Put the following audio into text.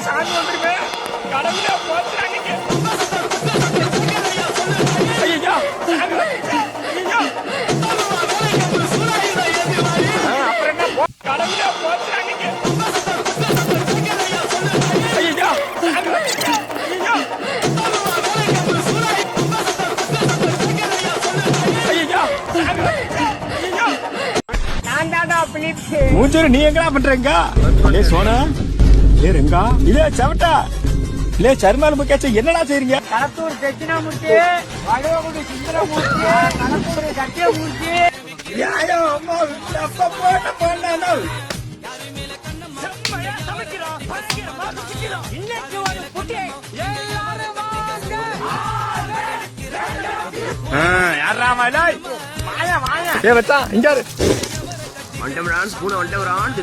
சாமி வந்துருமே கடவுளே போச்சுறாங்க ஐயா அப்புறம் என்ன கடவுளே போச்சுறாங்க ஐயா மூஞ்சூரு நீ எங்கடா பண்றீங்க லே சோனா லே ரெங்கா இல்ல செவட்டா லே சர்மால் முக்கியாச்சு என்னடா செய்றீங்க கடத்தூர் தட்சிணாமூர்த்தி வடவகுடி சுந்தரமூர்த்தி கடத்தூர் சத்தியமூர்த்தி யாயோ அம்மா அப்ப போட்ட போனானோ இன்னைக்கு ஒரு புட்டி எல்லாரும் வாங்க யாரா மலை வாங்க வாங்க ஏ வச்சா இங்க வந்துட்டவரான் ஸ்பூன் வந்துட்டவரான்